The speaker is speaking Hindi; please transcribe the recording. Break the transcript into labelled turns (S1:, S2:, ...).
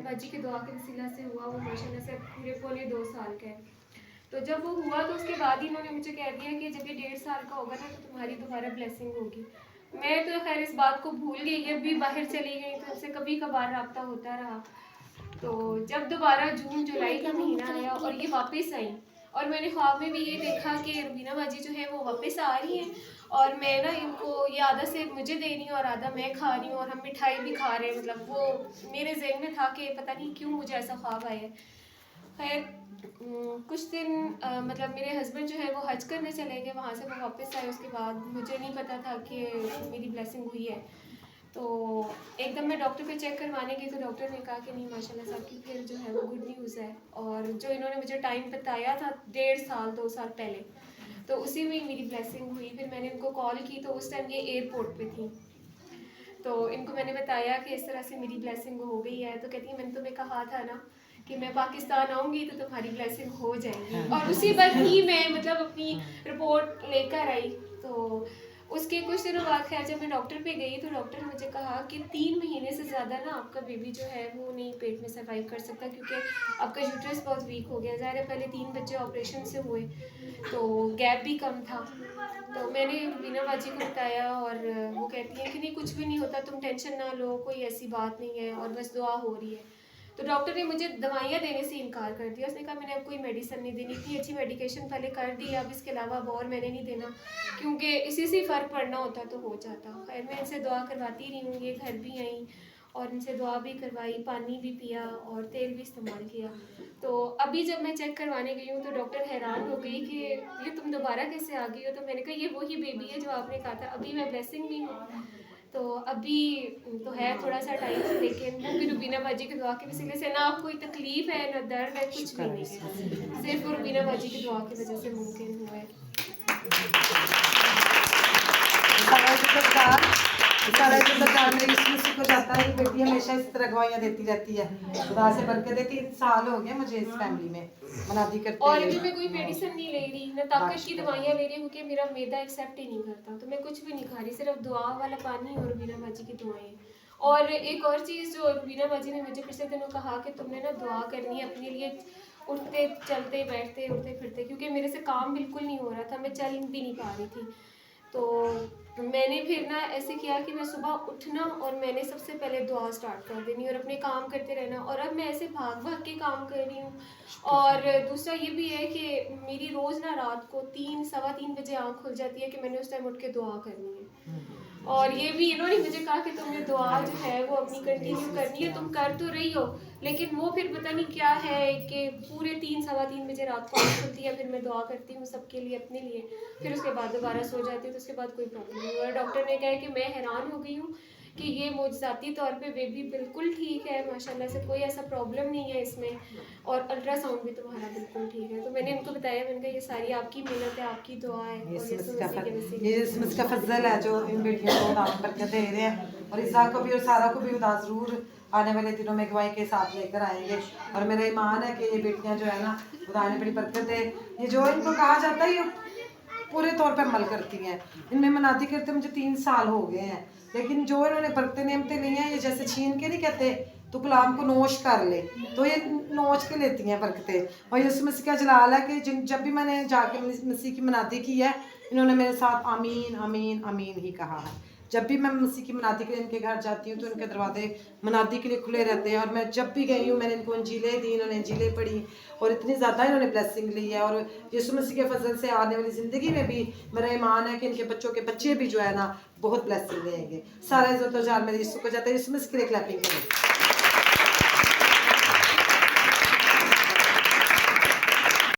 S1: बाजी की दुआ के वसीला से हुआ, वो माशाल्लाह से पूरे पौने 2 साल का है। तो जब वो हुआ तो उसके बाद ही इन्होंने मुझे कह दिया कि जब ये 1.5 साल का होगा ना तो तुम्हारी दोबारा ब्लेसिंग होगी। मैं तो खैर इस बात को भूल गई, ये भी बाहर चली गई तो उनसे कभी कभार रब्ता होता रहा। तो जब दोबारा जून जुलाई का महीना आया और ये वापस आई, और मैंने ख्वाब में भी ये देखा कि रुबीना बाजी जो है वो वापस आ रही हैं और मैं ना इनको ये आधा से मुझे दे रही हूँ और आधा मैं खा रही हूँ और हम मिठाई भी खा रहे हैं। मतलब वो मेरे जहन में था कि पता नहीं क्यों मुझे ऐसा ख्वाब आया है। खैर कुछ दिन मतलब मेरे हस्बैंड जो है वो हज करने चले गए, वहाँ से वो वापस आए। उसके बाद मुझे नहीं पता था कि मेरी ब्लेसिंग हुई है। तो एकदम मैं डॉक्टर पे चेक करवाने गई तो डॉक्टर ने कहा कि नहीं माशाल्लाह साहब की फिर जो है वो गुड न्यूज़ है। और जो इन्होंने मुझे टाइम बताया था 1.5 साल 2 साल पहले, तो उसी में ही मेरी ब्लेसिंग हुई। फिर मैंने इनको कॉल की तो उस टाइम ये एयरपोर्ट पे थी, तो इनको मैंने बताया कि इस तरह से मेरी ब्लेसिंग हो गई है। तो कहती है मैंने तुम्हें कहा था ना कि मैं पाकिस्तान आऊँगी तो तुम्हारी ब्लेसिंग हो जाएगी। और उसी वक्त ही मैं मतलब अपनी रिपोर्ट लेकर आई। तो उसके कुछ दिनों बाद खैर जब मैं डॉक्टर पे गई तो डॉक्टर ने मुझे कहा कि 3 महीने से ज़्यादा ना आपका बेबी जो है वो नहीं पेट में सर्वाइव कर सकता, क्योंकि आपका यूट्रस बहुत वीक हो गया। ज़ाहिर है पहले 3 बच्चे ऑपरेशन से हुए तो गैप भी कम था। तो मैंने रुबीना बाजी को बताया और वो कहती है कि नहीं कुछ भी नहीं होता, तुम टेंशन ना लो, कोई ऐसी बात नहीं है और बस दुआ हो रही है। तो डॉक्टर ने मुझे दवाइयाँ देने से इनकार कर दिया। उसने कहा मैंने अब कोई मेडिसिन नहीं देनी, इतनी अच्छी मेडिकेशन पहले कर दी, अब इसके अलावा अब और मैंने नहीं देना, क्योंकि इसी से फ़र्क पड़ना होता तो हो जाता। खैर मैं इनसे दुआ करवाती रही हूँ, ये घर भी आई और इनसे दुआ भी करवाई, पानी भी पिया और तेल भी इस्तेमाल किया। तो अभी जब मैं चेक करवाने गई हूँ तो डॉक्टर हैरान हो गई कि ये तुम दोबारा कैसे आ गई हो। तो मैंने कहा ये वही बेबी है जो आपने कहा था, अभी मैं ब्लेसिंग भी हूँ। तो अभी तो है थोड़ा सा टाइम, लेकिन वो भी रुबीना बाजी की दुआ के वसीले से, ना कोई तकलीफ है ना दर्द है, कुछ भी नहीं है, सिर्फ रुबीना बाजी की दुआ की वजह से मुमकिन हुआ है।
S2: सारा जो सरकार में इसी को जाता है, बेटी हमेशा इस तरह गवाहियाँ देती रहती है, खुदा से बरकत देती। 3 साल हो गए मुझे इस फैमिली में मनादी करते
S1: और अभी मैं कोई मेडिसिन नहीं ले रही, ना ताकत की दवाइयाँ ले रही हूँ क्योंकि मेरा मैदा एक्सेप्ट ही नहीं करता। तो मैं कुछ भी नहीं खा रही, सिर्फ दुआ वाला पानी और रुबीना बाजी की दुआएं। और एक और चीज़ जो रुबीना बाजी ने मुझे पिछले दिनों कहा कि तुमने ना दुआ करनी है अपने लिए, उठते चलते बैठते उठते फिरते, क्योंकि मेरे से काम बिल्कुल नहीं हो रहा था, मैं चल भी नहीं पा रही थी। तो मैंने फिर ना ऐसे किया कि मैं सुबह उठना और मैंने सबसे पहले दुआ स्टार्ट कर देनी और अपने काम करते रहना। और अब मैं ऐसे भाग भाग के काम कर रही हूँ। और दूसरा ये भी है कि मेरी रोज़ ना रात को 3 सवा 3 बजे आँख खुल जाती है कि मैंने उस टाइम उठ के दुआ करनी है। और ये भी इन्होंने मुझे कहा कि तुमने दुआ जो है वो अपनी कंटिन्यू करनी है, तुम कर तो रही हो, लेकिन वो फिर पता नहीं क्या है कि पूरे 3 सवा 3 बजे रात को आँख खुलती है, फिर मैं दुआ करती हूँ सबके लिए, अपने लिए, फिर उसके बाद दोबारा सो जाती हूँ। तो उसके बाद कोई प्रॉब्लम नहीं। और डॉक्टर ने कहा कि मैं हैरान हो गई हूँ कि ये मुझाती तौर पे बेबी बिल्कुल ठीक है माशाल्लाह से, कोई ऐसा प्रॉब्लम नहीं है इसमें, और अल्ट्रासाउंड भी तुम्हारा बिल्कुल ठीक है। तो मैंने इनको बताया, मैंने कहा ये सारी आपकी मेहनत है, आपकी दुआ है और ये
S2: इसका फजल है जो इन बेटियों को नाम बरकत दे रहे हैं। और इसा को भी और सारा को भी खुदा ज़रूर आने वाले दिनों में गवाही के साथ लेकर आएंगे। और मेरा ईमान है कि ये बेटियां जो है ना खुदा ने बड़ी बरकत है, ये जो इनको कहा जाता है ये पूरे तौर पे अमल करती हैं। इनमें मनाती करते मुझे 3 साल हो गए हैं, लेकिन जो इन्होंने बरकतें नेमतें ली हैं, ये जैसे छीन के नहीं कहते तो गुलाम को नोश कर ले, तो ये नोच के लेती हैं बरकतें। और यीशु मसीह का जलाल है कि जब भी मैंने जाके मसीह की मनाती की है, इन्होंने मेरे साथ आमीन आमीन आमीन ही कहा है। जब भी मैं मसीह की मनाती के लिए इनके घर जाती हूँ तो इनके दरवाजे मनाती के लिए खुले रहते हैं। और मैं जब भी गई हूँ मैंने इनको अंजीलें दी, इन्होंने अंजीलें पढ़ी और इतनी ज़्यादा इन्होंने ब्लेसिंग ली है। और यीशु मसीह के फजल से आने वाली ज़िंदगी में भी मेरा ईमान है कि इनके बच्चों के बच्चे भी जो है ना बहुत ब्लेसिंग लेंगे। सारा इज्जत और जाल मेरे यीशु को जाता है। यीशु मसीह के लिए क्लैपिंग करें।